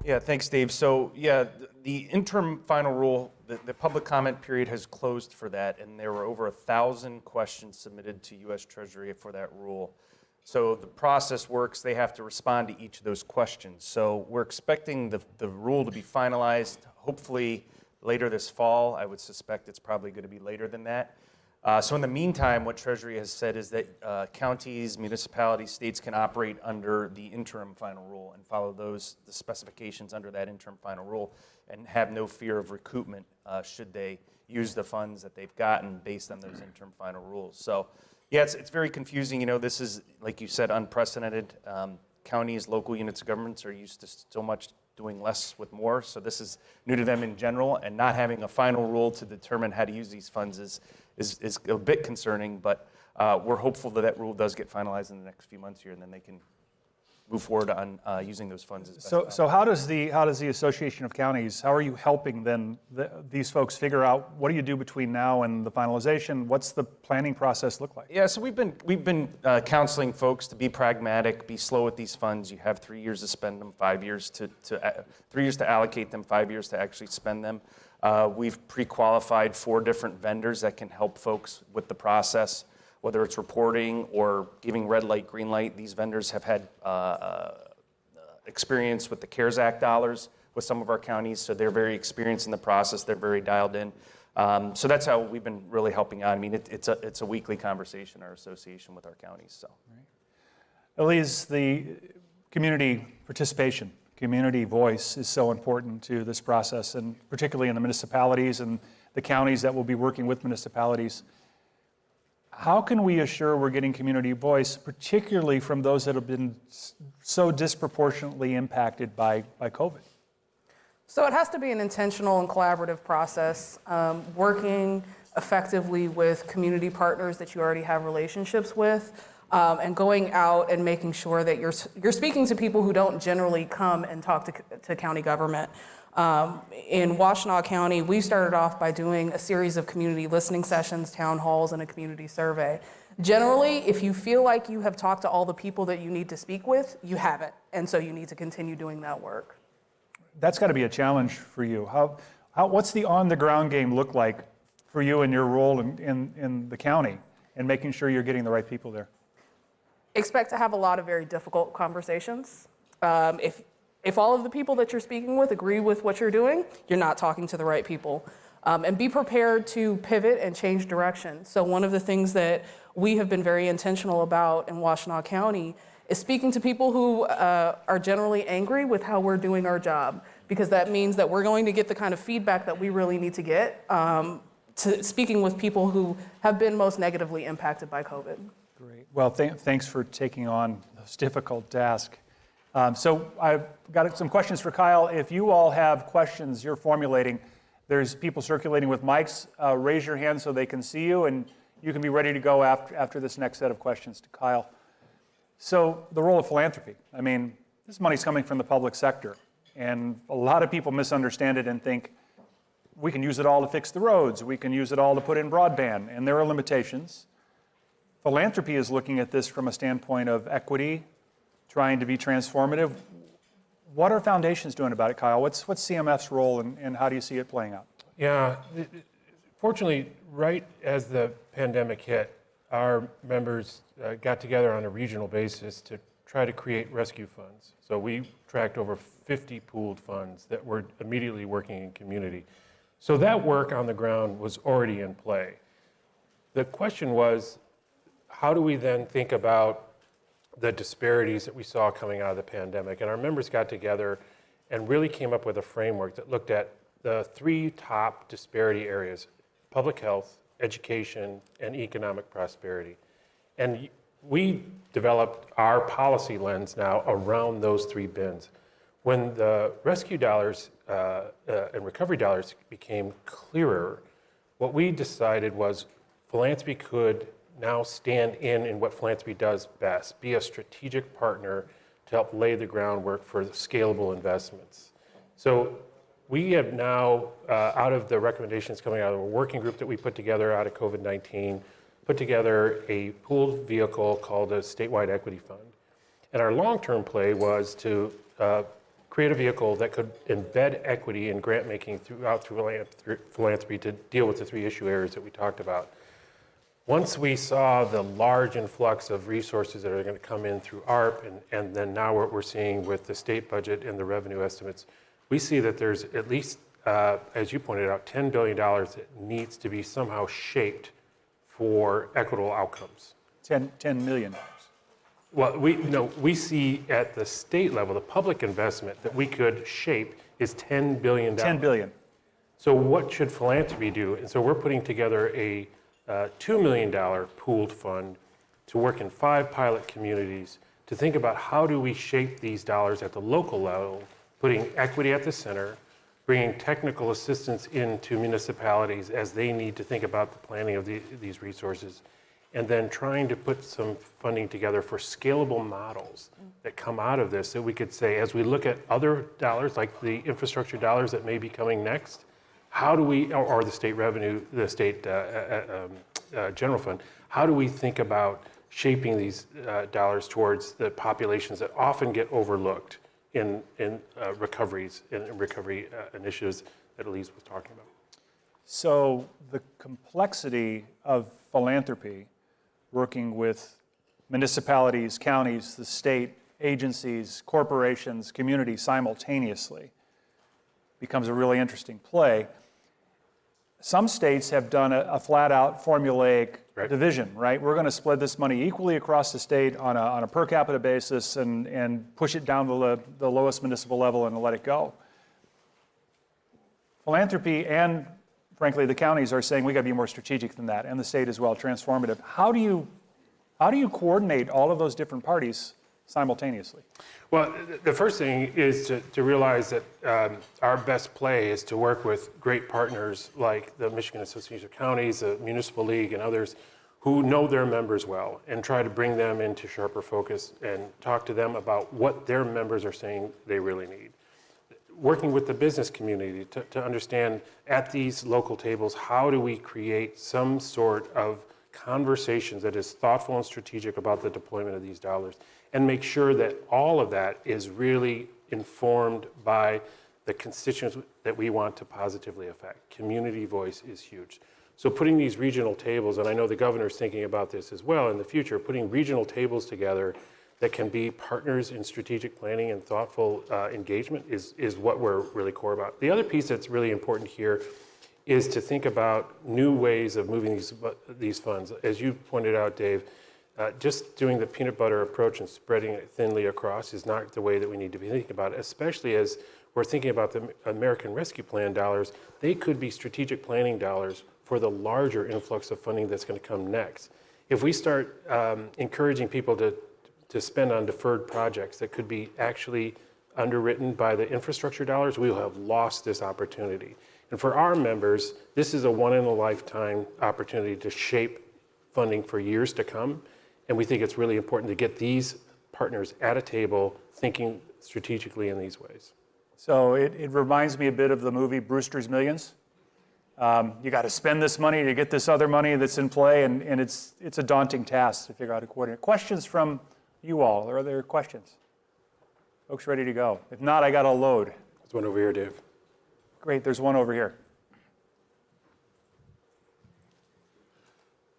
Yeah, thanks, Dave. So, yeah, the interim final rule, the public comment period has closed for that, and there were over 1,000 questions submitted to U.S. Treasury for that rule. So the process works, they have to respond to each of those questions. So we're expecting the rule to be finalized, hopefully later this fall. I would suspect it's probably going to be later than that. So in the meantime, what Treasury has said is that counties, municipalities, states can operate under the interim final rule and follow the specifications under that interim final rule and have no fear of recoupment should they use the funds that they've gotten based on those interim final rules. So yeah, it's very confusing. You know, this is, like you said, unprecedented. Counties, local units of governments are used to so much doing less with more, so this is new to them in general, and not having a final rule to determine how to use these funds is a bit concerning, but we're hopeful that that rule does get finalized in the next few months here, and then they can move forward on using those funds as best So how does the Association of Counties, how are you helping then these folks figure out what do you do between now and the finalization? What's the planning process look like? Yeah, so we've been counseling folks to be pragmatic, be slow with these funds. You have 3 years to spend them, 5 years to 3 years to allocate them, 5 years to actually spend them. We've pre-qualified 4 different vendors that can help folks with the process, whether it's reporting or giving red light, green light. These vendors have had experience with the CARES Act dollars with some of our counties, so they're very experienced in the process. They're very dialed in. So that's how we've been really helping out. I mean, it's a weekly conversation, our association with our counties. So, Alize, the community participation, community voice is so important to this process, and particularly in the municipalities and the counties that will be working with municipalities. How can we assure we're getting community voice, particularly from those that have been so disproportionately impacted by COVID? So it has to be an intentional and collaborative process, working effectively with community partners that you already have relationships with, and going out and making sure that you're speaking to people who don't generally come and talk to county government. In Washtenaw County, we started off by doing a series of community listening sessions, town halls, and a community survey. Generally, if you feel like you have talked to all the people that you need to speak with, you haven't, and so you need to continue doing that work. That's got to be a challenge for you. What's the on-the-ground game look like for you and your role in the county and making sure you're getting the right people there? Expect to have a lot of very difficult conversations. If all of the people that you're speaking with agree with what you're doing, you're not talking to the right people. And be prepared to pivot and change direction. So one of the things that we have been very intentional about in Washtenaw County is speaking to people who are generally angry with how we're doing our job, because that means that we're going to get the kind of feedback that we really need to get to speaking with people who have been most negatively impacted by COVID. Great. Well, thanks for taking on this difficult task. So I've got some questions for Kyle. If you all have questions you're formulating, there's people circulating with mics. Raise your hand so they can see you, and you can be ready to go after this next set of questions to Kyle. So the role of philanthropy. I mean, this money's coming from the public sector, and a lot of people misunderstand it and think we can use it all to fix the roads, we can use it all to put in broadband, and there are limitations. Philanthropy is looking at this from a standpoint of equity, trying to be transformative. What are foundations doing about it, Kyle? What's CMF's role, and how do you see it playing out? Yeah, fortunately, right as the pandemic hit, our members got together on a regional basis to try to create rescue funds. So we tracked over 50 pooled funds that were immediately working in community. So that work on the ground was already in play. The question was, how do we then think about the disparities that we saw coming out of the pandemic? And our members got together and really came up with a framework that looked at the 3 top disparity areas: public health, education, and economic prosperity. And we developed our policy lens now around those 3 bins. When the rescue dollars and recovery dollars became clearer, what we decided was philanthropy could now stand in what philanthropy does best, be a strategic partner to help lay the groundwork for scalable investments. So we have now, out of the recommendations coming out of a working group that we put together out of COVID-19, put together a pooled vehicle called a statewide equity fund. And our long-term play was to create a vehicle that could embed equity in grant making throughout philanthropy to deal with the 3 issue areas that we talked about. Once we saw the large influx of resources that are going to come in through ARP, and then now what we're seeing with the state budget and the revenue estimates, we see that there's at least, as you pointed out, $10 billion that needs to be somehow shaped for equitable outcomes. $10 million. Well, we see at the state level, the public investment that we could shape is $10 billion. $10 billion. So what should philanthropy do? And so we're putting together a $2 million pooled fund to work in 5 pilot communities to think about how do we shape these dollars at the local level, putting equity at the center, bringing technical assistance into municipalities as they need to think about the planning of these resources, and then trying to put some funding together for scalable models that come out of this, that we could say, as we look at other dollars, like the infrastructure dollars that may be coming next, how do we, or the state revenue, the state general fund, how do we think about shaping these dollars towards the populations that often get overlooked in recovery initiatives that Alize was talking about? So the complexity of philanthropy, working with municipalities, counties, the state, agencies, corporations, communities simultaneously, becomes a really interesting play. Some states have done a flat-out formulaic division, right? We're going to split this money equally across the state on a per capita basis and push it down to the lowest municipal level and let it go. Philanthropy and, frankly, the counties are saying we got to be more strategic than that, and the state as well, transformative. How do you coordinate all of those different parties simultaneously? Well, the first thing is to realize that our best play is to work with great partners like the Michigan Association of Counties, the Municipal League, and others who know their members well, and try to bring them into sharper focus and talk to them about what their members are saying they really need. Working with the business community to understand at these local tables, how do we create some sort of conversations that is thoughtful and strategic about the deployment of these dollars, and make sure that all of that is really informed by the constituents that we want to positively affect. Community voice is huge. So putting these regional tables, and I know the governor's thinking about this as well in the future, putting regional tables together that can be partners in strategic planning and thoughtful engagement is what we're really core about. The other piece that's really important here is to think about new ways of moving these funds. As you pointed out, Dave, just doing the peanut butter approach and spreading it thinly across is not the way that we need to be thinking about it, especially as we're thinking about the American Rescue Plan dollars. They could be strategic planning dollars for the larger influx of funding that's going to come next. If we start encouraging people to spend on deferred projects that could be actually underwritten by the infrastructure dollars, we will have lost this opportunity. And for our members, this is a one-in-a-lifetime opportunity to shape funding for years to come. And we think it's really important to get these partners at a table thinking strategically in these ways. So it reminds me a bit of the movie Brewster's Millions. You got to spend this money to get this other money that's in play, and it's a daunting task to figure out how to coordinate. Questions from you all? Are there questions? Folks ready to go? If not, I got a load. There's one over here, Dave. Great, there's one over here.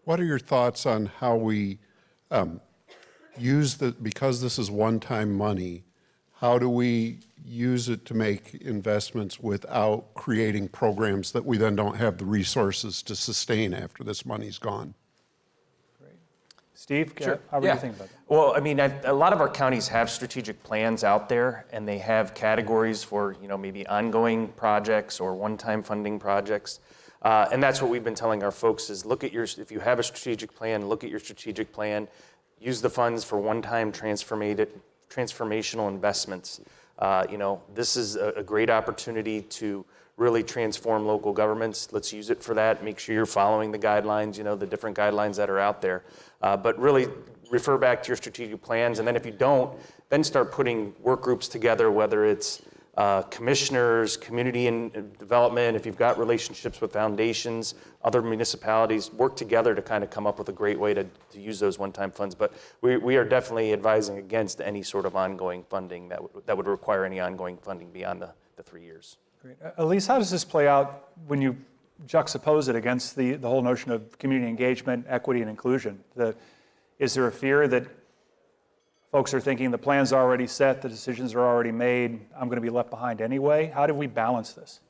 What are your thoughts on how we use because this is one-time money, how do we use it to make investments without creating programs that we then don't have the resources to sustain after this money's gone? Great. Steve, Sure. how do you think about that? Well, I mean, a lot of our counties have strategic plans out there, and they have categories for, maybe ongoing projects or one-time funding projects. And that's what we've been telling our folks is if you have a strategic plan, look at your strategic plan, use the funds for one-time transformational investments. This is a great opportunity to really transform local governments. Let's use it for that. Make sure you're following the guidelines, the different guidelines that are out there. But really refer back to your strategic plans. And then if you don't, then start putting work groups together, whether it's commissioners, community and development, if you've got relationships with foundations, other municipalities, work together to kind of come up with a great way to use those one-time funds. But we are definitely advising against any sort of ongoing funding that would require any ongoing funding beyond the 3 years. Great. Alize, how does this play out when you juxtapose it against the whole notion of community engagement, equity, and inclusion? Is there a fear that folks are thinking the plan's already set, the decisions are already made, I'm going to be left behind anyway? How do we balance this?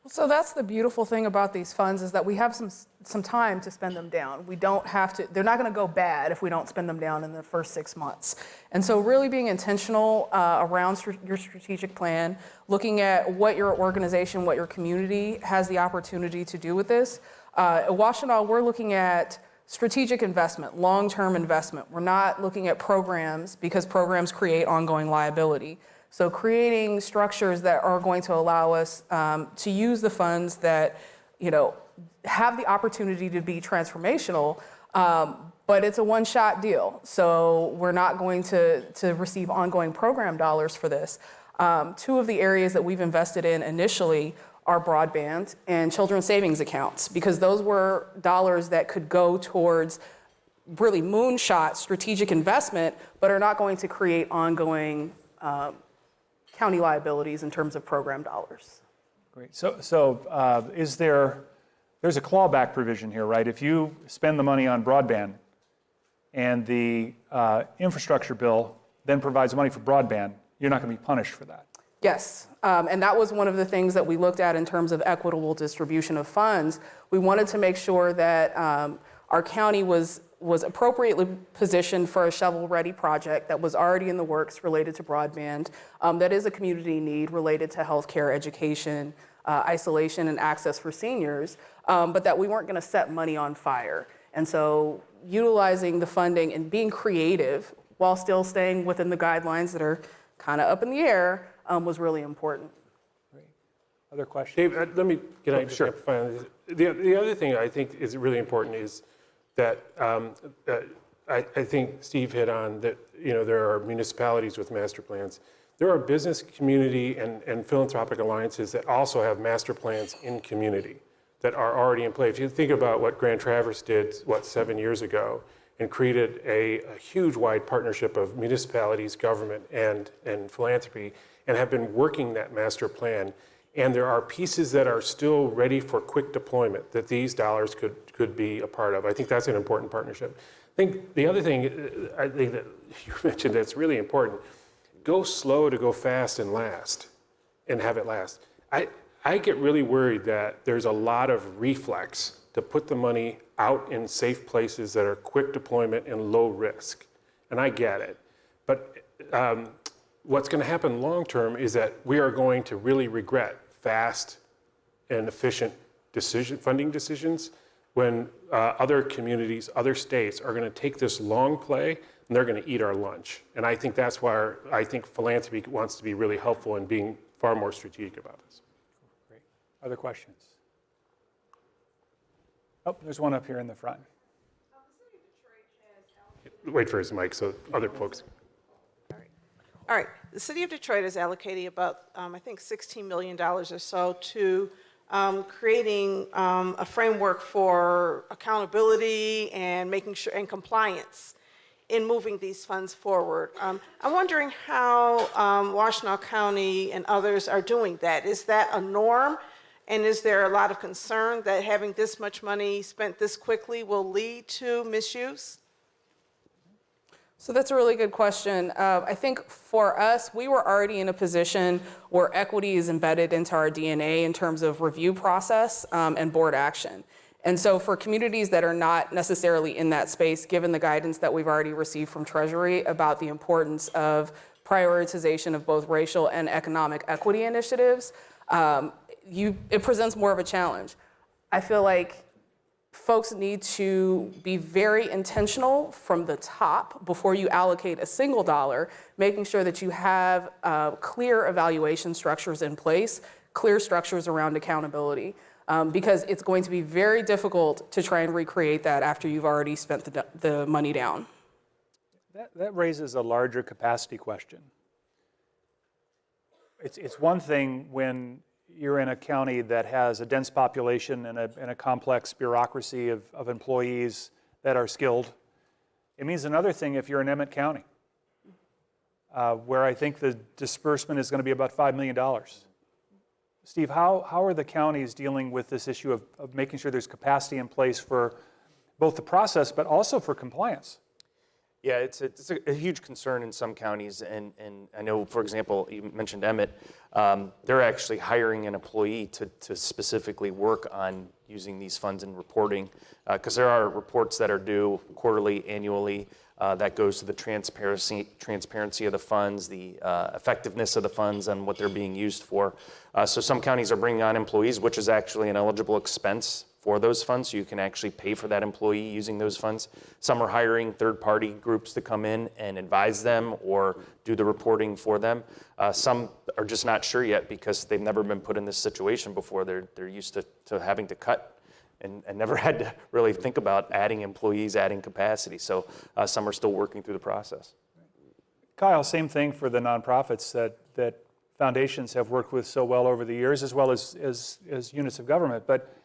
So that's the beautiful thing about these funds is that we have some time to spend them down. We don't have to, they're not going to go bad if we don't spend them down in the first 6 months. And so really being intentional around your strategic plan, looking at what your organization, what your community has the opportunity to do with this. At Washtenaw, we're looking at strategic investment, long-term investment. We're not looking at programs because programs create ongoing liability. So creating structures that are going to allow us to use the funds that, have the opportunity to be transformational, but it's a one-shot deal. So we're not going to receive ongoing program dollars for this. Two of the areas that we've invested in initially are broadband and children's savings accounts, because those were dollars that could go towards really moonshot strategic investment, but are not going to create ongoing county liabilities in terms of program dollars. Great. So there's a clawback provision here, right? If you spend the money on broadband and the infrastructure bill then provides money for broadband, you're not going to be punished for that. Yes, and that was one of the things that we looked at in terms of equitable distribution of funds. We wanted to make sure that our county was appropriately positioned for a shovel-ready project that was already in the works related to broadband, that is a community need related to healthcare, education, isolation, and access for seniors, but that we weren't going to set money on fire. And so utilizing the funding and being creative while still staying within the guidelines that are kind of up in the air was really important. Great. Other questions? Dave, can I just amplify on this? The other thing I think is really important is that I think Steve hit on that, there are municipalities with master plans. There are business, community, and philanthropic alliances that also have master plans in community that are already in play. If you think about what Grand Traverse did, 7 years ago, and created a huge wide partnership of municipalities, government, and philanthropy, and have been working that master plan. And there are pieces that are still ready for quick deployment that these dollars could be a part of. I think that's an important partnership. I think the other thing I think that you mentioned that's really important, go slow to go fast and last, and have it last. I get really worried that there's a lot of reflex to put the money out in safe places that are quick deployment and low risk. And I get it. But what's going to happen long term is that we are going to really regret fast and efficient funding decisions when other communities, other states are going to take this long play and they're going to eat our lunch. And I think that's why I think philanthropy wants to be really helpful in being far more strategic about this. Great. Other questions? Oh, there's one up here in the front. Wait for his mic so other folks. All right. The city of Detroit is allocating about, I think, $16 million or so to creating a framework for accountability and making sure and compliance in moving these funds forward. I'm wondering how Washtenaw County and others are doing that. Is that a norm? And is there a lot of concern that having this much money spent this quickly will lead to misuse? So that's a really good question. I think for us, we were already in a position where equity is embedded into our DNA in terms of review process and board action. And so for communities that are not necessarily in that space, given the guidance that we've already received from Treasury about the importance of prioritization of both racial and economic equity initiatives, it presents more of a challenge. I feel like folks need to be very intentional from the top before you allocate a single dollar, making sure that you have clear evaluation structures in place, clear structures around accountability, because it's going to be very difficult to try and recreate that after you've already spent the money down. That raises a larger capacity question. it's one thing when you're in a county that has a dense population and a complex bureaucracy of employees that are skilled. It means another thing if you're in Emmett County, where I think the disbursement is going to be about $5 million. Steve, how are the counties dealing with this issue of making sure there's capacity in place for both the process but also for compliance? Yeah, it's a huge concern in some counties, and I know, for example, you mentioned Emmett, they're actually hiring an employee to specifically work on using these funds and reporting, because there are reports that are due quarterly, annually, that goes to the transparency of the funds, the effectiveness of the funds and what they're being used for. So some counties are bringing on employees, which is actually an eligible expense for those funds, so you can actually pay for that employee using those funds. Some are hiring third-party groups to come in and advise them or do the reporting for them. Some are just not sure yet because they've never been put in this situation before. They're used to having to cut and never had to really think about adding employees, adding capacity. So some are still working through the process. Kyle, same thing for the nonprofits that foundations have worked with so well over the years, as well as units of government. But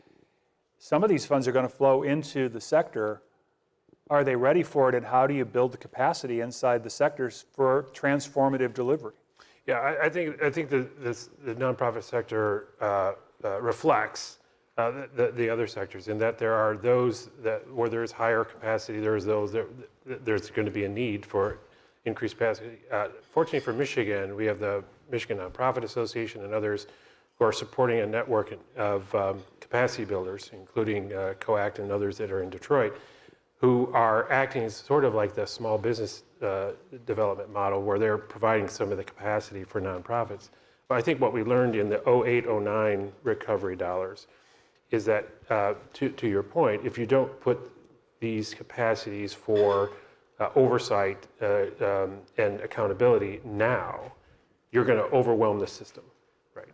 some of these funds are going to flow into the sector. Are they ready for it, and how do you build the capacity inside the sectors for transformative delivery? Yeah, I think the nonprofit sector reflects the other sectors in that there are those where there's higher capacity, there's those that there's going to be a need for increased capacity. Fortunately for Michigan, we have the Michigan Nonprofit Association and others who are supporting a network of capacity builders, including COACT and others that are in Detroit, who are acting as sort of like the small business development model where they're providing some of the capacity for nonprofits. But I think what we learned in the 08-09 recovery dollars is that, to your point, if you don't put these capacities for oversight and accountability now, you're going to overwhelm the system, right?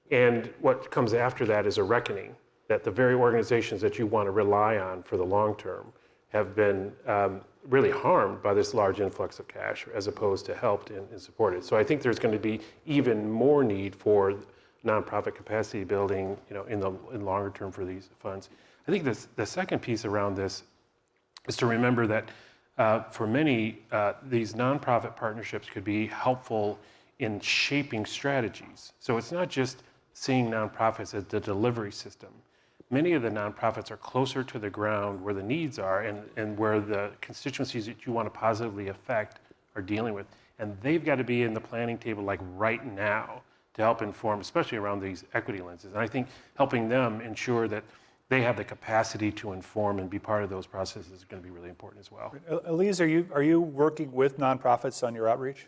And what comes after that is a reckoning that the very organizations that you want to rely on for the long term have been really harmed by this large influx of cash as opposed to helped and supported. So I think there's going to be even more need for nonprofit capacity building, in longer term for these funds. I think the second piece around this is to remember that for many, these nonprofit partnerships could be helpful in shaping strategies. So it's not just seeing nonprofits as the delivery system. Many of the nonprofits are closer to the ground where the needs are and where the constituencies that you want to positively affect are dealing with. And they've got to be in the planning table like right now to help inform, especially around these equity lenses. And I think helping them ensure that they have the capacity to inform and be part of those processes is going to be really important as well. Alize, are you working with nonprofits on your outreach?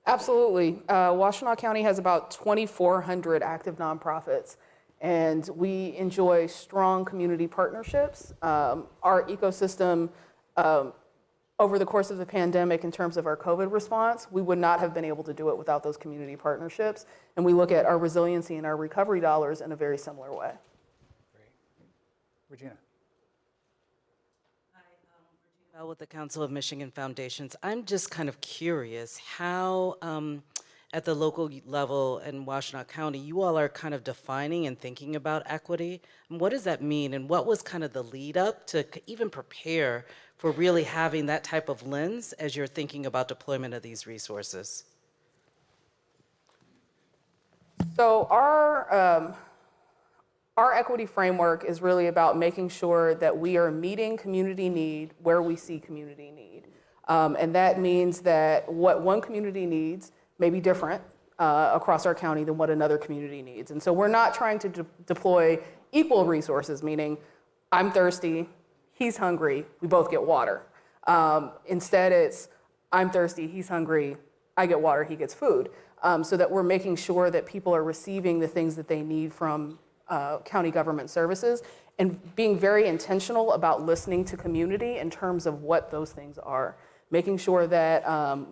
Absolutely. Washtenaw County has about 2,400 active nonprofits, and we enjoy strong community partnerships. Our ecosystem, over the course of the pandemic, in terms of our COVID response, we would not have been able to do it without those community partnerships. And we look at our resiliency and our recovery dollars in a very similar way. Regina. Well, with the Council of Michigan Foundations, I'm just kind of curious how, at the local level in Washtenaw County, you all are kind of defining and thinking about equity. And what does that mean? And what was kind of the lead up to even prepare for really having that type of lens as you're thinking about deployment of these resources? So our equity framework is really about making sure that we are meeting community need where we see community need. And that means that what one community needs may be different across our county than what another community needs. And so we're not trying to deploy equal resources, meaning I'm thirsty, he's hungry, we both get water. Instead, it's I'm thirsty, he's hungry, I get water, he gets food. So that we're making sure that people are receiving the things that they need from county government services and being very intentional about listening to community in terms of what those things are. Making sure that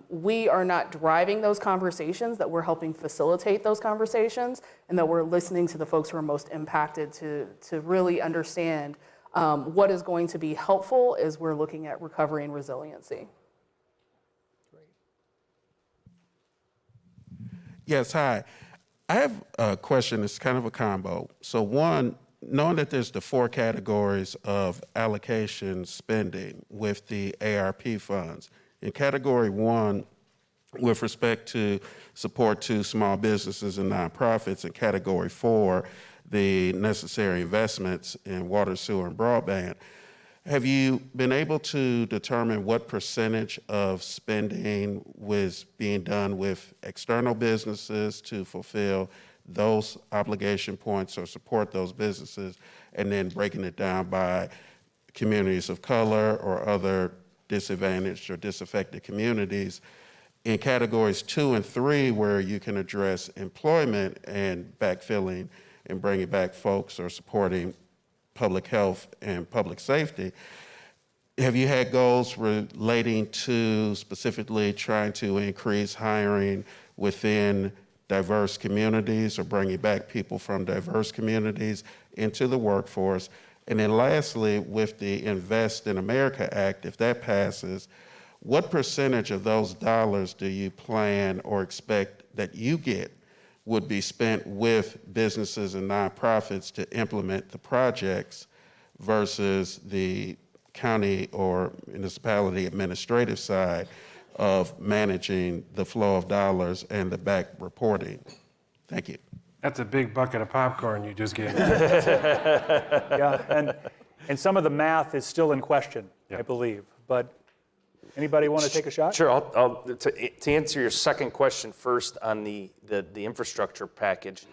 we are not driving those conversations, that we're helping facilitate those conversations, and that we're listening to the folks who are most impacted to really understand what is going to be helpful as we're looking at recovery and resiliency. Yes, hi. I have a question. It's kind of a combo. So one, knowing that there's the 4 categories of allocation spending with the ARP funds, in category 1, with respect to support to small businesses and nonprofits, in category 4, the necessary investments in water, sewer, and broadband, have you been able to determine what percentage of spending was being done with external businesses to fulfill those obligation points or support those businesses, and then breaking it down by communities of color or other disadvantaged or disaffected communities? In categories 2 and 3, where you can address employment and backfilling and bringing back folks or supporting public health and public safety, have you had goals relating to specifically trying to increase hiring within diverse communities or bringing back people from diverse communities into the workforce? And then lastly, with the Invest in America Act, if that passes, what percentage of those dollars do you plan or expect that you get would be spent with businesses and nonprofits to implement the projects versus the county or municipality administrative side of managing the flow of dollars and the back reporting? Thank you. That's a big bucket of popcorn you just gave me. Yeah, and some of the math is still in question, I believe. But anybody want to take a shot? Sure. To answer your second question first on the infrastructure package,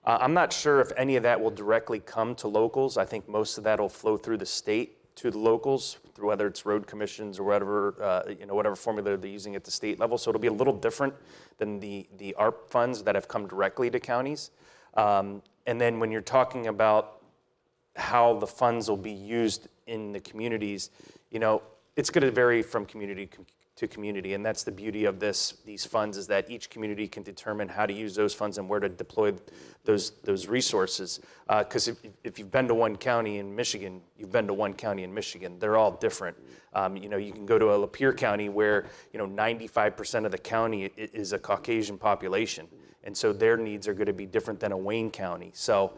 I'm not sure if any of that will directly come to locals. I think most of that will flow through the state to the locals, through whether it's road commissions or whatever, whatever formula they're using at the state level. So it'll be a little different than the ARP funds that have come directly to counties. And then when you're talking about how the funds will be used in the communities, it's going to vary from community to community, and that's the beauty of these funds, is that each community can determine how to use those funds and where to deploy those resources. Because if you've been to one county in Michigan, you've been to one county in Michigan. They're all different. You can go to a Lapeer County where 95% of the county is a Caucasian population. And so their needs are going to be different than a Wayne County. So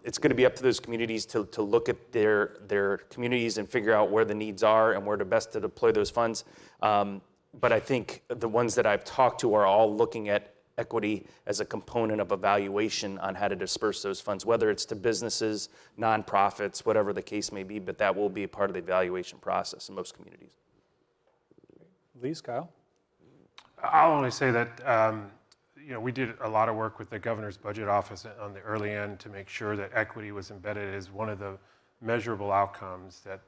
it's going to be up to those communities to look at their communities and figure out where the needs are and where to best to deploy those funds. But I think the ones that I've talked to are all looking at equity as a component of evaluation on how to disperse those funds, whether it's to businesses, nonprofits, whatever the case may be, but that will be a part of the evaluation process in most communities. Please, Kyle. I'll only say that we did a lot of work with the governor's budget office on the early end to make sure that equity was embedded as one of the measurable outcomes that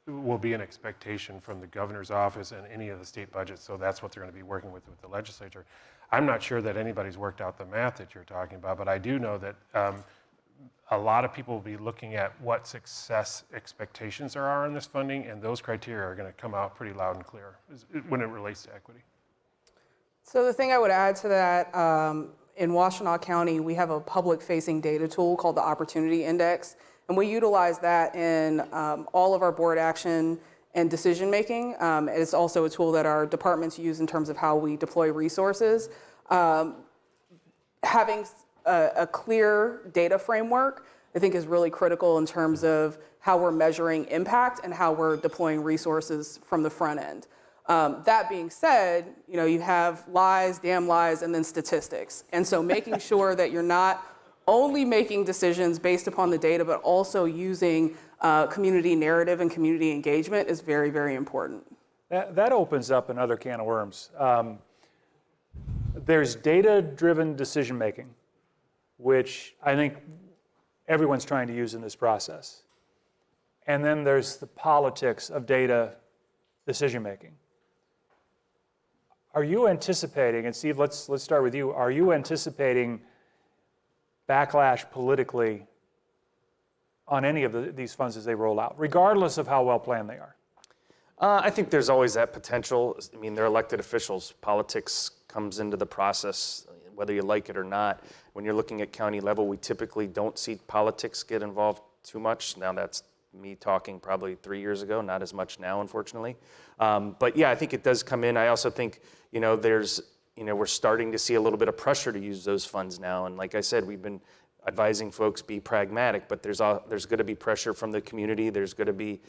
will be an expectation from the governor's office and any of the state budgets. So that's what they're going to be working with the legislature. I'm not sure that anybody's worked out the math that you're talking about, but I do know that a lot of people will be looking at what success expectations there are in this funding, and those criteria are going to come out pretty loud and clear when it relates to equity. So the thing I would add to that, in Washtenaw County, we have a public-facing data tool called the Opportunity Index, and we utilize that in all of our board action and decision-making. It's also a tool that our departments use in terms of how we deploy resources. Having a clear data framework, I think, is really critical in terms of how we're measuring impact and how we're deploying resources from the front end. That being said, you have lies, damn lies, and then statistics. And so making sure that you're not only making decisions based upon the data, but also using community narrative and community engagement is very, very important. That opens up another can of worms. There's data-driven decision-making, which I think everyone's trying to use in this process. And then there's the politics of data decision-making. Are you anticipating, and Steve, let's start with you, are you anticipating backlash politically on any of these funds as they roll out, regardless of how well planned they are? I think there's always that potential. I mean, they're elected officials. Politics comes into the process, whether you like it or not. When you're looking at county level, we typically don't see politics get involved too much. Now that's me talking probably 3 years ago, not as much now, unfortunately. But yeah, I think it does come in. I also think, there's we're starting to see a little bit of pressure to use those funds now. And like I said, we've been advising folks be pragmatic, but there's going to be pressure from the community. There's going to be,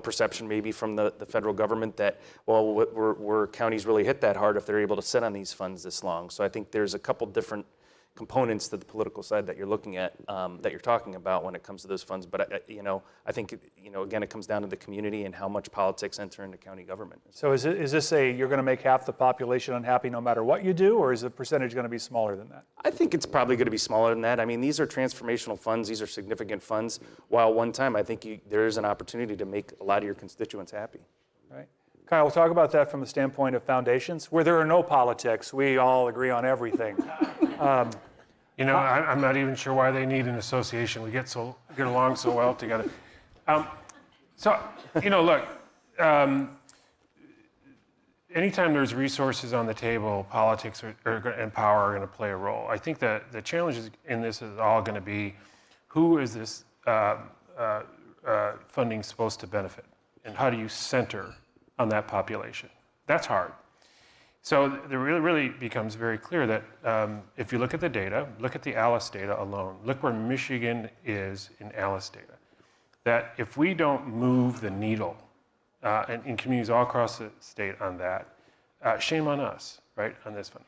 perception maybe from the federal government that, well, were counties really hit that hard if they're able to sit on these funds this long? So I think there's a couple different components to the political side that you're looking at, that you're talking about when it comes to those funds. But I think again, it comes down to the community and how much politics enter into county government. So is this you're going to make half the population unhappy no matter what you do, or is the percentage going to be smaller than that? I think it's probably going to be smaller than that. I mean, these are transformational funds. These are significant funds. While one time, I think there is an opportunity to make a lot of your constituents happy. Right. Kyle, we'll talk about that from the standpoint of foundations, where there are no politics. We all agree on everything. I'm not even sure why they need an association. We get along so well together. Look, anytime there's resources on the table, politics and power are going to play a role. I think that the challenge in this is all going to be, who is this funding supposed to benefit? And how do you center on that population? That's hard. So it really becomes very clear that if you look at the data, look at the Alize data alone, look where Michigan is in Alize data, that if we don't move the needle in communities all across the state on that, shame on us, right, on this funding.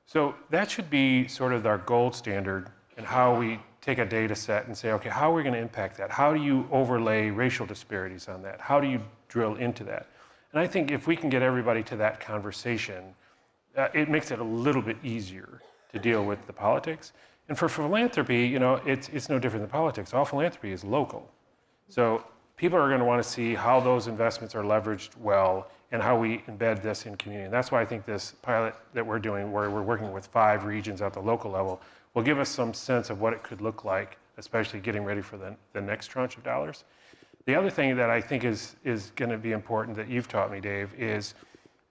So that should be sort of our gold standard in how we take a data set and say, okay, how are we going to impact that? How do you overlay racial disparities on that? How do you drill into that? And I think if we can get everybody to that conversation, it makes it a little bit easier to deal with the politics. And for philanthropy, it's no different than politics. All philanthropy is local. So people are going to want to see how those investments are leveraged well and how we embed this in community. And that's why I think this pilot that we're doing, where we're working with 5 regions at the local level, will give us some sense of what it could look like, especially getting ready for the next tranche of dollars. The other thing that I think is going to be important that you've taught me, Dave, is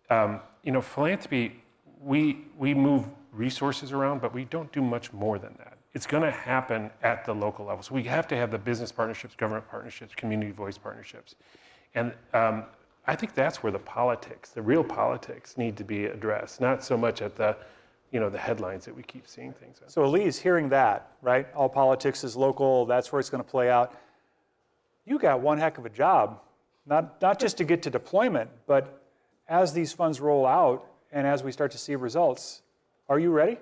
philanthropy, we move resources around, but we don't do much more than that. It's going to happen at the local level. So we have to have the business partnerships, government partnerships, community voice partnerships. And I think that's where the real politics need to be addressed, not so much at the headlines that we keep seeing things on. So Alize, hearing that, right? All politics is local, that's where it's going to play out. You got one heck of a job, not just to get to deployment, but as these funds roll out and as we start to see results, are you ready?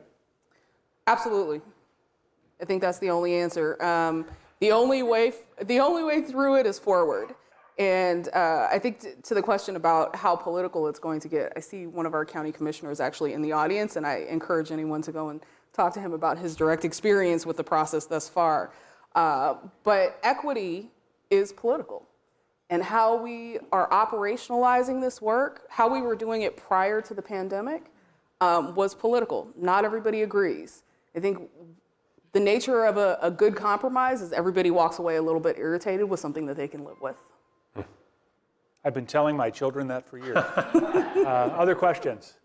Absolutely. I think that's the only answer. The only way through it is forward. And I think to the question about how political it's going to get, I see one of our county commissioners actually in the audience, and I encourage anyone to go and talk to him about his direct experience with the process thus far. But equity is political. And how we are operationalizing this work, how we were doing it prior to the pandemic, was political. Not everybody agrees. I think the nature of a good compromise is everybody walks away a little bit irritated with something that they can live with. I've been telling my children that for years. Other questions?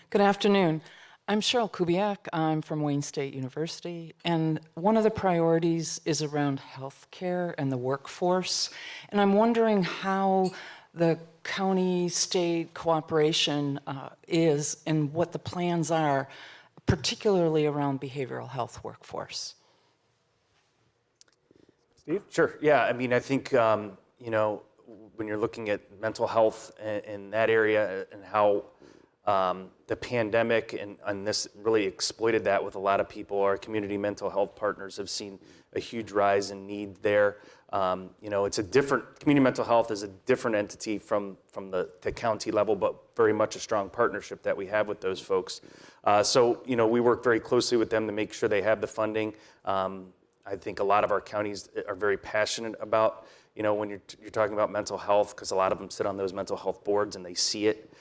Good afternoon. I'm Cheryl Kubiak. I'm from Wayne State University, and one of the priorities is around healthcare and the workforce. And I'm wondering how the county-state cooperation is and what the plans are, particularly around behavioral health workforce. Steve? Sure. Yeah. I mean, I think when you're looking at mental health in that area and how the pandemic and this really exploited that with a lot of people. Our community mental health partners have seen a huge rise in need there. It's a different, community mental health is a different entity from the county level, but very much a strong partnership that we have with those folks. So we work very closely with them to make sure they have the funding. I think a lot of our counties are very passionate about, when you're talking about mental health, because a lot of them sit on those mental health boards and they see it.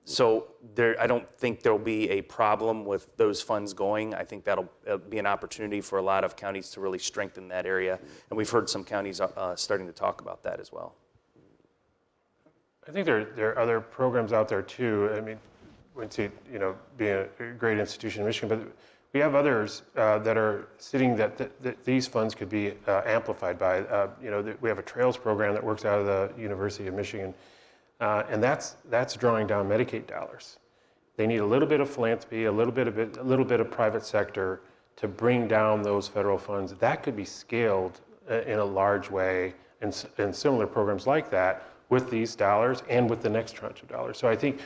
So I don't think there'll be a problem with those funds going. I think that'll be an opportunity for a lot of counties to really strengthen that area. And we've heard some counties starting to talk about that as well. I think there are other programs out there too. I mean, Quincy, being a great institution in Michigan, but we have others that are sitting that these funds could be amplified by. We have a Trails program that works out of the University of Michigan And that's drawing down Medicaid dollars. They need a little bit of philanthropy, a little bit of private sector to bring down those federal funds. That could be scaled in a large way, and similar programs like that with these dollars and with the next tranche of dollars. So I think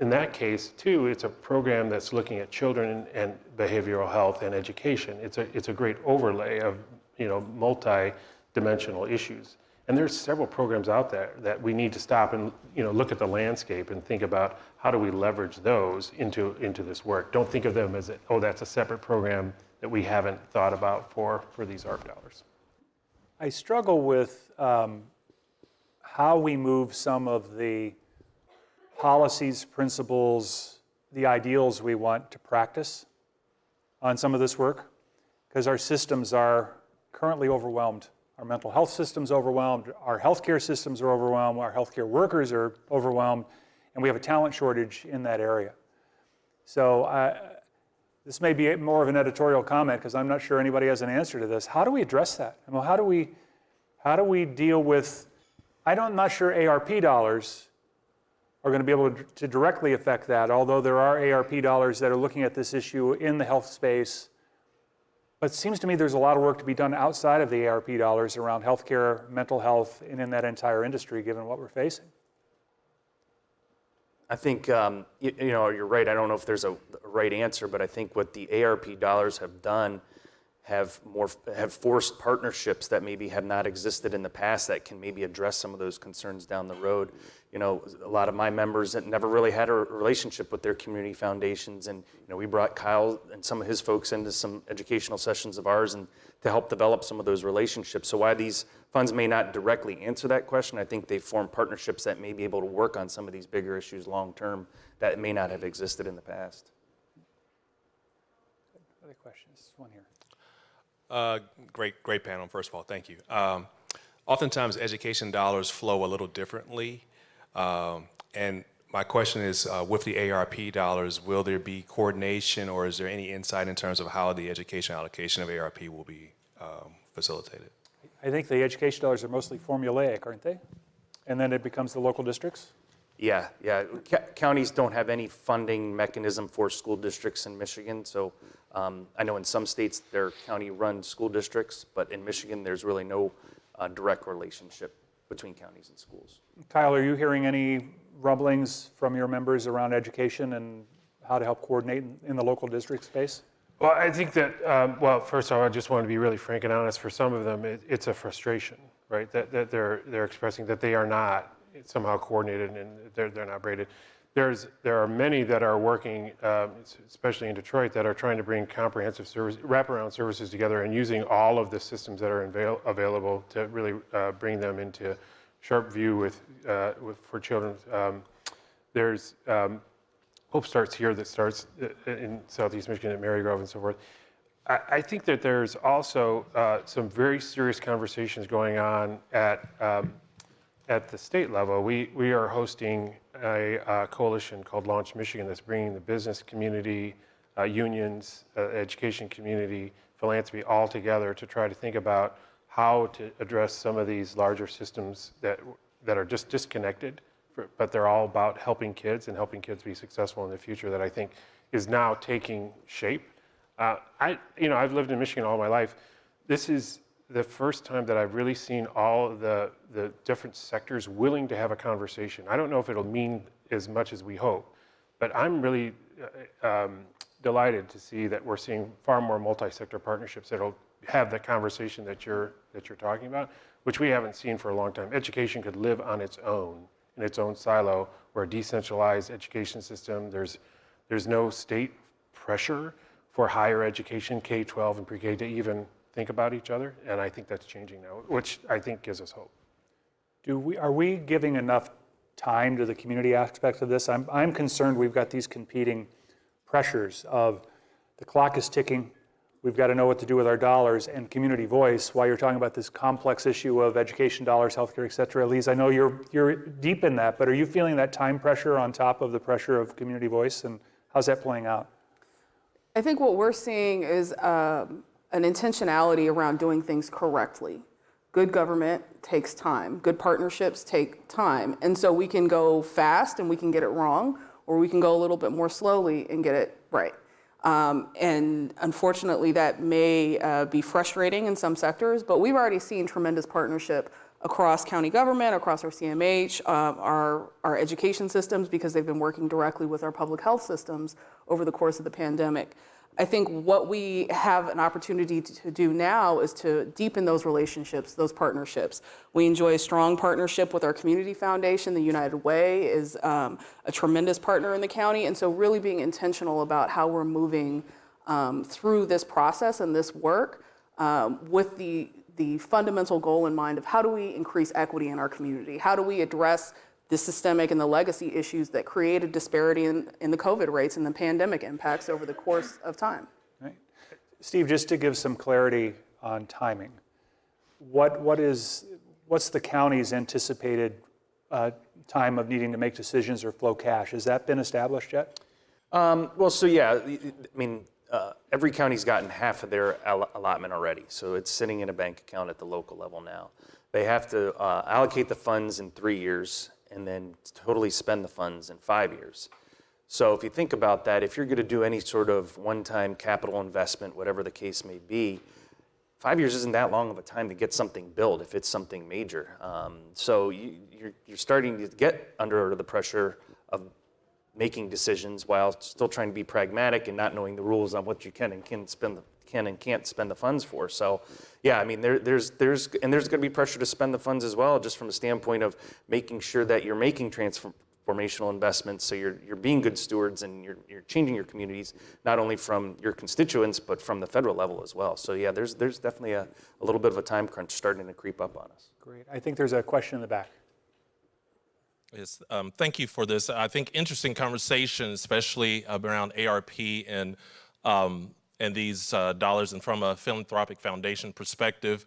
in that case too, it's a program that's looking at children and behavioral health and education. It's a great overlay of multi-dimensional issues. And there's several programs out there that we need to stop and look at the landscape and think about how do we leverage those into this work. Don't think of them as that's a separate program that we haven't thought about for these ARP dollars. I struggle with how we move some of the policies, principles, the ideals we want to practice on some of this work, because our systems are currently overwhelmed. Our mental health system's overwhelmed, our healthcare systems are overwhelmed, our healthcare workers are overwhelmed, and we have a talent shortage in that area. So this may be more of an editorial comment because I'm not sure anybody has an answer to this. How do we address that? I mean, how do we deal with, I'm not sure ARP dollars are going to be able to directly affect that, although there are ARP dollars that are looking at this issue in the health space. But it seems to me there's a lot of work to be done outside of the ARP dollars around healthcare, mental health, and in that entire industry, given what we're facing. I think, you're right. I don't know if there's a right answer, but I think what the ARP dollars have done have forced partnerships that maybe have not existed in the past that can maybe address some of those concerns down the road. A lot of my members that never really had a relationship with their community foundations, and we brought Kyle and some of his folks into some educational sessions of ours and to help develop some of those relationships. So while these funds may not directly answer that question, I think they form partnerships that may be able to work on some of these bigger issues long term that may not have existed in the past. Other questions? One here. Great panel, first of all, thank you. Oftentimes education dollars flow a little differently. And my question is, with the ARP dollars, will there be coordination or is there any insight in terms of how the education allocation of ARP will be facilitated? I think the education dollars are mostly formulaic, aren't they? And then it becomes the local districts? Yeah. Counties don't have any funding mechanism for school districts in Michigan. So I know in some states they're county-run school districts, but in Michigan there's really no direct relationship between counties and schools. Kyle, are you hearing any rumblings from your members around education and how to help coordinate in the local district space? Well, I think that, first of all, I just want to be really frank and honest. For some of them, it's a frustration, right? That they're expressing that they are not somehow coordinated and they're not braided. There are many that are working, especially in Detroit, that are trying to bring comprehensive wraparound services together and using all of the systems that are available to really bring them into sharp view for children. There's Hope Starts Here that starts in Southeast Michigan at Marygrove and so forth. I think that there's also some very serious conversations going on at the state level. We are hosting a coalition called Launch Michigan that's bringing the business community, unions, education community, philanthropy all together to try to think about how to address some of these larger systems that are just disconnected, but they're all about helping kids and helping kids be successful in the future that I think is now taking shape. I've lived in Michigan all my life. This is the first time that I've really seen all of the different sectors willing to have a conversation. I don't know if it'll mean as much as we hope, but I'm really delighted to see that we're seeing far more multi-sector partnerships that'll have the conversation that you're talking about, which we haven't seen for a long time. Education could live on its own, in its own silo. We're a decentralized education system. There's no state pressure for higher education, K-12 and pre-K, to even think about each other, and I think that's changing now, which I think gives us hope. Are we giving enough time to the community aspect of this? I'm concerned we've got these competing pressures of the clock is ticking, we've got to know what to do with our dollars, and community voice, while you're talking about this complex issue of education dollars, healthcare, et cetera. Alize, I know you're deep in that, but are you feeling that time pressure on top of the pressure of community voice, and how's that playing out? I think what we're seeing is an intentionality around doing things correctly. good government takes time. Good partnerships take time. And so we can go fast and we can get it wrong, or we can go a little bit more slowly and get it right. And unfortunately, that may be frustrating in some sectors, but we've already seen tremendous partnership across county government, across our CMH, our education systems, because they've been working directly with our public health systems over the course of the pandemic. I think what we have an opportunity to do now is to deepen those relationships, those partnerships. We enjoy a strong partnership with our community foundation. The United Way is a tremendous partner in the county, and so really being intentional about how we're moving through this process and this work with the fundamental goal in mind of how do we increase equity in our community? How do we address the systemic and the legacy issues that created disparity in the COVID rates and the pandemic impacts over the course of time? Right. Steve, just to give some clarity on timing, what's the county's anticipated time of needing to make decisions or flow cash? Has that been established yet? Well, so yeah, I mean, every county's gotten half of their allotment already, so it's sitting in a bank account at the local level now. They have to allocate the funds in 3 years and then totally spend the funds in 5 years. So if you think about that, if you're going to do any sort of one-time capital investment, whatever the case may be, 5 years isn't that long of a time to get something built if it's something major. So you're starting to get under the pressure of making decisions while still trying to be pragmatic and not knowing the rules on what you can and can't spend the funds for. So, yeah, I mean, there's going to be pressure to spend the funds as well, just from a standpoint of making sure that you're making transformational investments, so you're being good stewards and you're changing your communities, not only from your constituents but from the federal level as well. So, yeah, there's definitely a little bit of a time crunch starting to creep up on us. Great. I think there's a question in the back. Yes, thank you for this. I think interesting conversation, especially around ARP and these dollars, and from a philanthropic foundation perspective.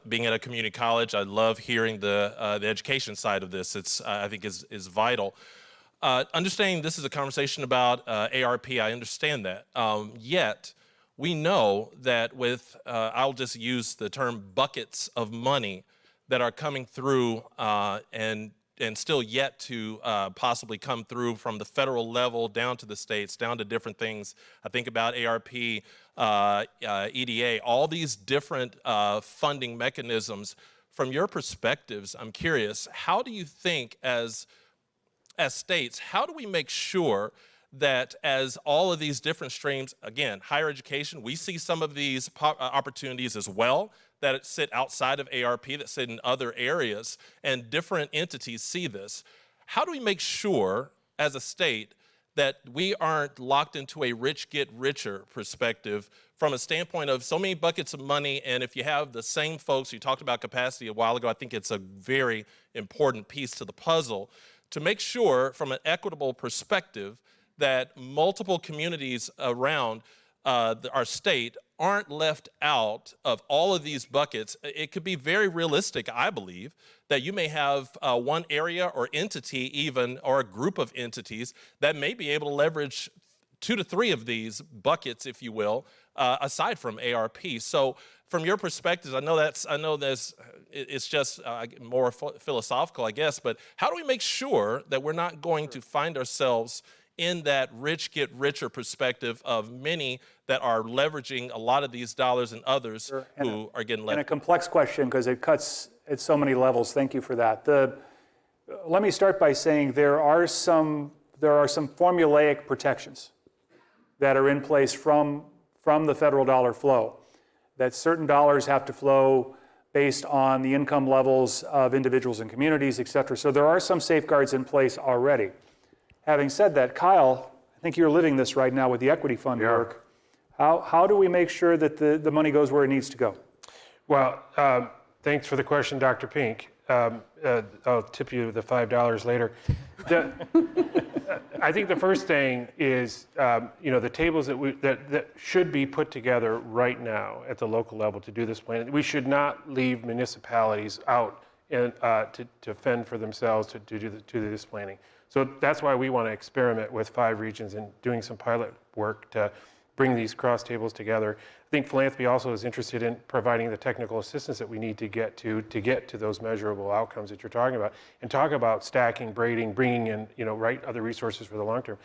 Being at a community college, I love hearing the education side of this. It's I think is vital. Understanding this is a conversation about ARP, I understand that. Yet we know that with I'll just use the term buckets of money that are coming through and still yet to possibly come through from the federal level down to the states, down to different things. I think about ARP, EDA, all these different funding mechanisms. From your perspectives, I'm curious, how do you think as states, how do we make sure that as all of these different streams, again, higher education, we see some of these opportunities as well that sit outside of ARP, that sit in other areas, and different entities see this. How do we make sure, as a state, that we aren't locked into a rich get richer perspective from a standpoint of so many buckets of money, and if you have the same folks, you talked about capacity a while ago, I think it's a very important piece to the puzzle, to make sure from an equitable perspective that multiple communities around our state aren't left out of all of these buckets. It could be very realistic, I believe, that you may have one area or entity even, or a group of entities that may be able to leverage 2 to 3 of these buckets, if you will, aside from ARP. So from your perspective, I know it's just more philosophical, I guess, but how do we make sure that we're not going to find ourselves in that rich get richer perspective of many that are leveraging a lot of these dollars and others who are getting left? And a complex question, because it cuts at so many levels. Thank you for that. Let me start by saying there are some formulaic protections that are in place from the federal dollar flow, that certain dollars have to flow based on the income levels of individuals and communities, et cetera. So there are some safeguards in place already. Having said that, Kyle, I think you're living this right now with the equity fund work. How do we make sure that the money goes where it needs to go? Well, thanks for the question, Dr. Pink. I'll tip you the $5 later. I think the first thing is, the tables that should be put together right now at the local level to do this plan. We should not leave municipalities out to fend for themselves to do this planning. So that's why we want to experiment with 5 regions and doing some pilot work to bring these cross tables together. I think philanthropy also is interested in providing the technical assistance that we need to get to those measurable outcomes that you're talking about, and talk about stacking, braiding, bringing in, other resources for the long term.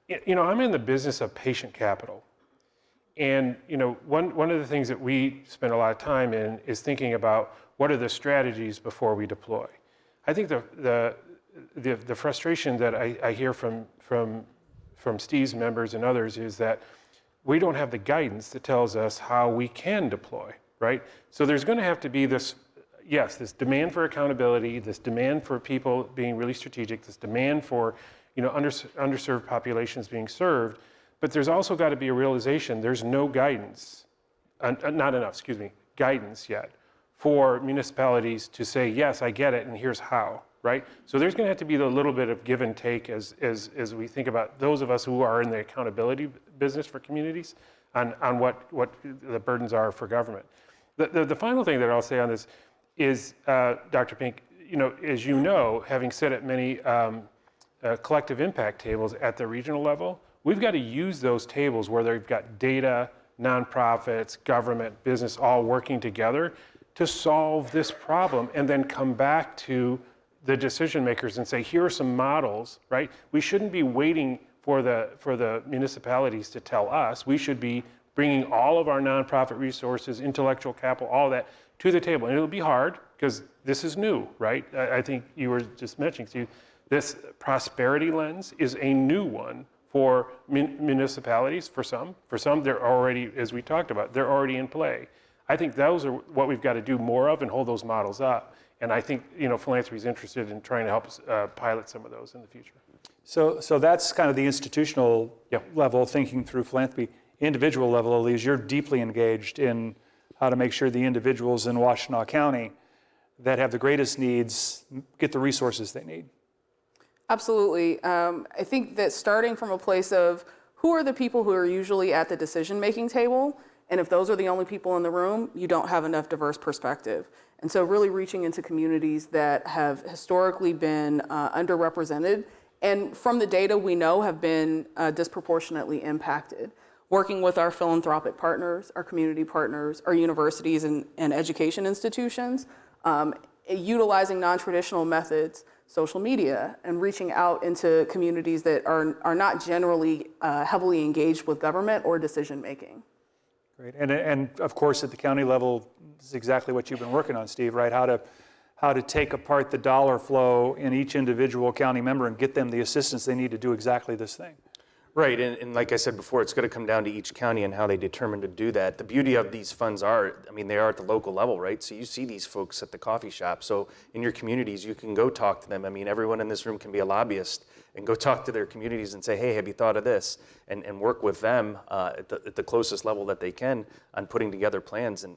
I'm in the business of patient capital. And one of the things that we spend a lot of time in is thinking about what are the strategies before we deploy. I think the frustration that I hear from Steve's members and others is that we don't have the guidance that tells us how we can deploy, right? So there's going to have to be this demand for accountability, this demand for people being really strategic, this demand for underserved populations being served. But there's also got to be a realization there's no guidance, guidance yet for municipalities to say, yes, I get it, and here's how, right? So there's going to have to be a little bit of give and take as we think about those of us who are in the accountability business for communities on what the burdens are for government. The final thing that I'll say on this is, Dr. Pink, as you know, having sat at many collective impact tables at the regional level, we've got to use those tables where they've got data, nonprofits, government, business all working together to solve this problem, and then come back to the decision makers and say, here are some models, right? We shouldn't be waiting for the municipalities to tell us. We should be bringing all of our nonprofit resources, intellectual capital, all that to the table. And it'll be hard because this is new, right? I think you were just mentioning, Steve, this prosperity lens is a new one for municipalities, for some. For some, they're already, as we talked about, they're already in play. I think those are what we've got to do more of and hold those models up. And I think philanthropy is interested in trying to help us pilot some of those in the future. So that's kind of the institutional level thinking through philanthropy. Individual level, Alize, you're deeply engaged in how to make sure the individuals in Washtenaw County that have the greatest needs get the resources they need. Absolutely. I think that starting from a place of who are the people who are usually at the decision-making table, and if those are the only people in the room, you don't have enough diverse perspective. And so really reaching into communities that have historically been underrepresented, and from the data we know have been disproportionately impacted. Working with our philanthropic partners, our community partners, our universities and education institutions, utilizing non-traditional methods, social media, and reaching out into communities that are not generally heavily engaged with government or decision-making. Great, and of course at the county level, this is exactly what you've been working on, Steve, right? How to take apart the dollar flow in each individual county member and get them the assistance they need to do exactly this thing. Right, and like I said before, it's going to come down to each county and how they determine to do that. The beauty of these funds are, they are at the local level, right? So you see these folks at the coffee shop. So in your communities, you can go talk to them. Everyone in this room can be a lobbyist and go talk to their communities and say, hey, have you thought of this? And work with them at the closest level that they can on putting together plans. And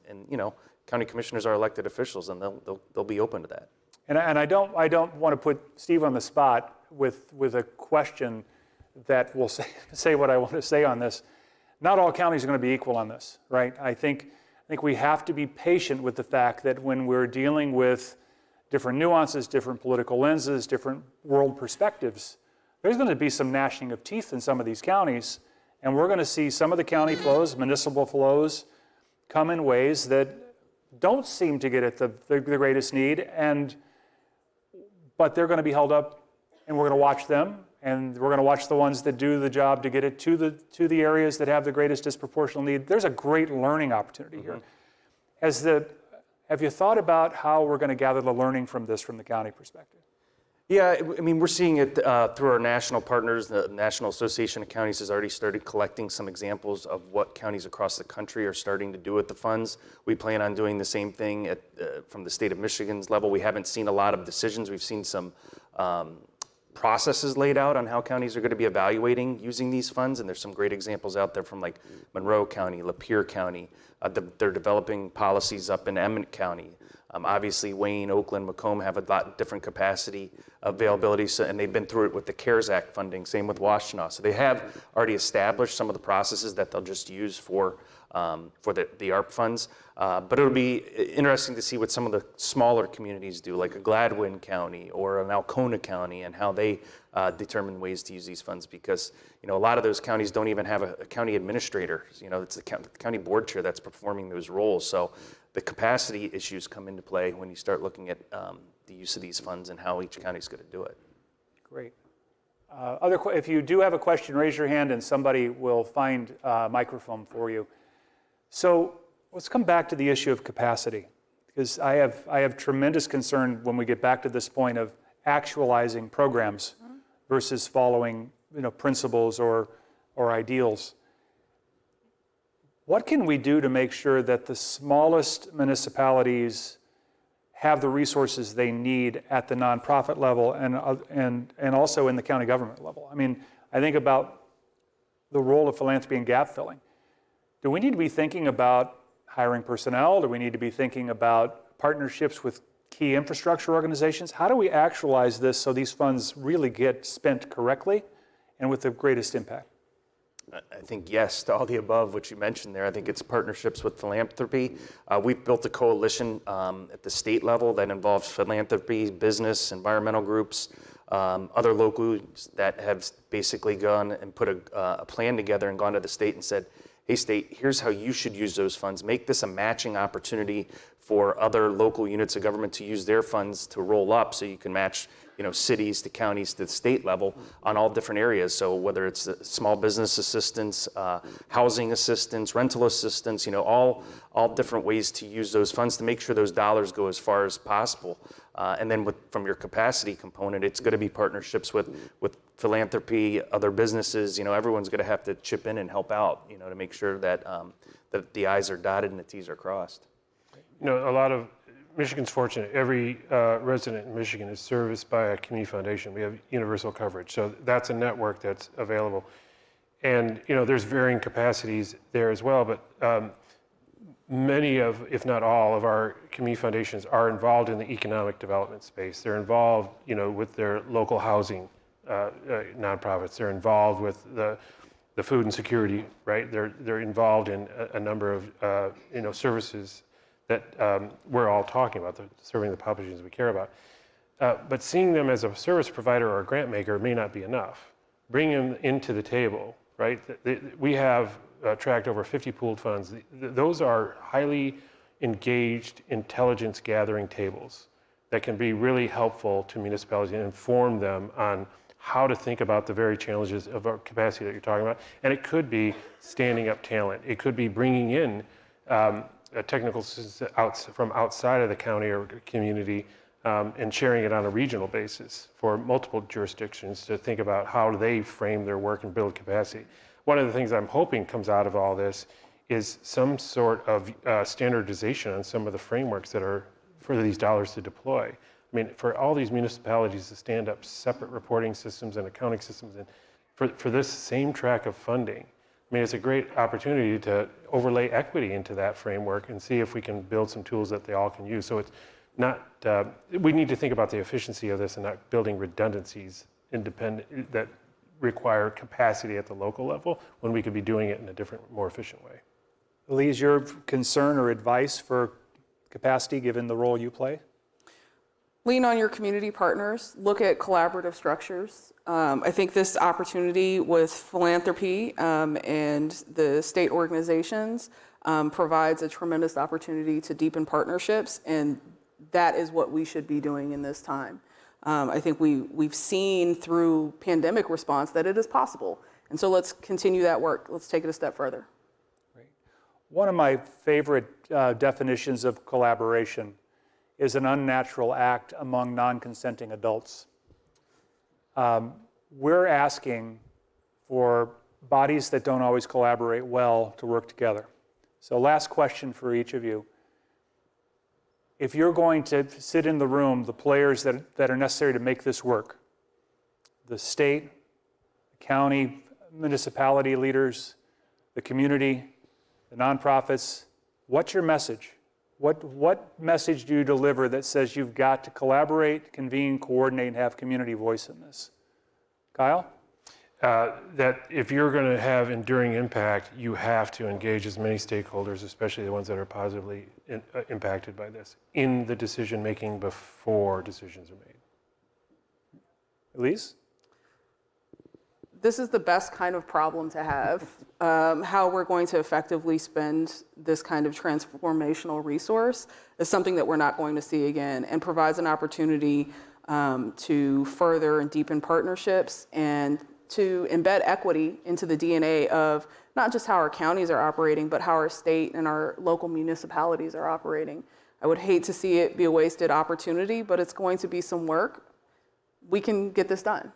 county commissioners are elected officials, and they'll be open to that. And I don't want to put Steve on the spot with a question that will say what I want to say on this. Not all counties are going to be equal on this, right? I think we have to be patient with the fact that when we're dealing with different nuances, different political lenses, different world perspectives, there's going to be some gnashing of teeth in some of these counties, and we're going to see some of the county flows, municipal flows, come in ways that don't seem to get at the greatest need, but they're going to be held up, and we're going to watch them. And we're going to watch the ones that do the job to get it to the areas that have the greatest disproportional need. There's a great learning opportunity here. Have you thought about how we're going to gather the learning from this from the county perspective? Yeah, we're seeing it through our national partners. The National Association of Counties has already started collecting some examples of what counties across the country are starting to do with the funds. We plan on doing the same thing from the state of Michigan's level. We haven't seen a lot of decisions. We've seen some processes laid out on how counties are going to be evaluating using these funds, and there's some great examples out there from like Monroe County, Lapeer County. They're developing policies up in Emmett County. Obviously, Wayne, Oakland, Macomb have a lot different capacity availability, and they've been through it with the CARES Act funding, same with Washtenaw. So they have already established some of the processes that they'll just use for the ARP funds. But it'll be interesting to see what some of the smaller communities do, like a Gladwin County or an Alcona County, and how they determine ways to use these funds, because a lot of those counties don't even have a county administrator. It's the county board chair that's performing those roles. So the capacity issues come into play when you start looking at the use of these funds and how each county is going to do it. Great. If you do have a question, raise your hand and somebody will find a microphone for you. So let's come back to the issue of capacity, because I have tremendous concern when we get back to this point of actualizing programs versus following principles or ideals. What can we do to make sure that the smallest municipalities have the resources they need at the nonprofit level and also in the county government level? I mean, I think about the role of philanthropy and gap filling. Do we need to be thinking about hiring personnel? Do we need to be thinking about partnerships with key infrastructure organizations? How do we actualize this so these funds really get spent correctly and with the greatest impact? I think yes to all the above, which you mentioned there. I think it's partnerships with philanthropy. We've built a coalition at the state level that involves philanthropy, business, environmental groups, other locals that have basically gone and put a plan together and gone to the state and said, hey state, here's how you should use those funds. Make this a matching opportunity for other local units of government to use their funds to roll up, so you can match cities to counties to the state level on all different areas. So whether it's small business assistance, housing assistance, rental assistance, all different ways to use those funds to make sure those dollars go as far as possible. And then from your capacity component, it's going to be partnerships with philanthropy, other businesses. Everyone's going to have to chip in and help out, to make sure that that the I's are dotted and the T's are crossed. A lot of Michigan's fortunate. Every resident in Michigan is serviced by a community foundation. We have universal coverage, so that's a network that's available. And there's varying capacities there as well, but many of, if not all, of our community foundations are involved in the economic development space. They're involved, with their local housing nonprofits. They're involved with the food and security, right? They're involved in a number of services that we're all talking about, serving the populations we care about. But seeing them as a service provider or a grant maker may not be enough. Bring them into the table, right? We have tracked over 50 pooled funds. Those are highly engaged intelligence gathering tables that can be really helpful to municipalities and inform them on how to think about the very challenges of our capacity that you're talking about. And it could be standing up talent. It could be bringing in technical assistance from outside of the county or community and sharing it on a regional basis for multiple jurisdictions to think about how do they frame their work and build capacity. One of the things I'm hoping comes out of all this is some sort of standardization on some of the frameworks that are for these dollars to deploy. I mean, for all these municipalities to stand up separate reporting systems and accounting systems and for this same track of funding, I mean, it's a great opportunity to overlay equity into that framework and see if we can build some tools that they all can use. So it's not, we need to think about the efficiency of this and not building redundancies independent that require capacity at the local level when we could be doing it in a different, more efficient way. Alize, your concern or advice for capacity given the role you play? Lean on your community partners, look at collaborative structures. I think this opportunity with philanthropy and the state organizations provides a tremendous opportunity to deepen partnerships, and that is what we should be doing in this time. I think we've seen through pandemic response that it is possible, and so let's continue that work. Let's take it a step further. Great. One of my favorite definitions of collaboration is an unnatural act among non-consenting adults. We're asking for bodies that don't always collaborate well to work together. So last question for each of you. If you're going to sit in the room, the players that are necessary to make this work, the state, the county, municipality leaders, the community, the nonprofits, what's your message? What message do you deliver that says you've got to collaborate, convene, coordinate, and have community voice in this? Kyle? That if you're going to have enduring impact, you have to engage as many stakeholders, especially the ones that are positively impacted by this, in the decision making before decisions are made. Alize? This is the best kind of problem to have. How we're going to effectively spend this kind of transformational resource is something that we're not going to see again, and provides an opportunity to further and deepen partnerships and to embed equity into the DNA of not just how our counties are operating, but how our state and our local municipalities are operating. I would hate to see it be a wasted opportunity, but it's going to be some work. We can get this done.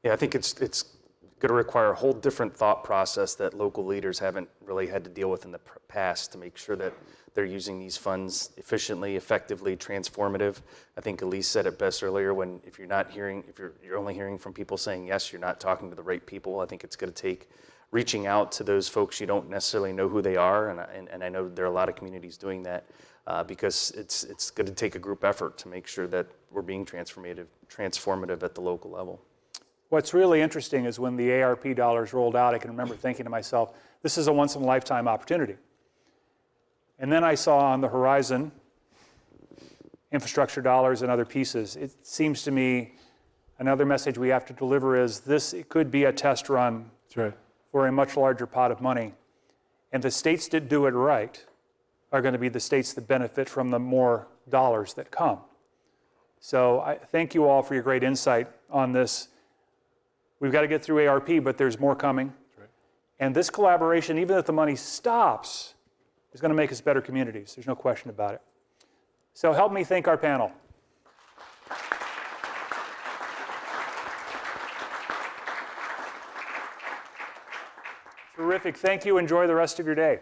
Yeah, I think it's going to require a whole different thought process that local leaders haven't really had to deal with in the past to make sure that they're using these funds efficiently, effectively, transformative. I think Alize said it best earlier if you're only hearing from people saying yes, you're not talking to the right people. I think it's going to take reaching out to those folks you don't necessarily know who they are, and I know there are a lot of communities doing that because it's going to take a group effort to make sure that we're being transformative at the local level. What's really interesting is when the ARP dollars rolled out, I can remember thinking to myself, this is a once-in-a-lifetime opportunity. And then I saw on the horizon infrastructure dollars and other pieces. It seems to me another message we have to deliver is it could be a test run for a much larger pot of money. And the states that do it right are going to be the states that benefit from the more dollars that come. So I thank you all for your great insight on this. We've got to get through ARP, but there's more coming. And this collaboration, even if the money stops, is going to make us better communities. There's no question about it. So help me thank our panel. Terrific. Thank you. Enjoy the rest of your day.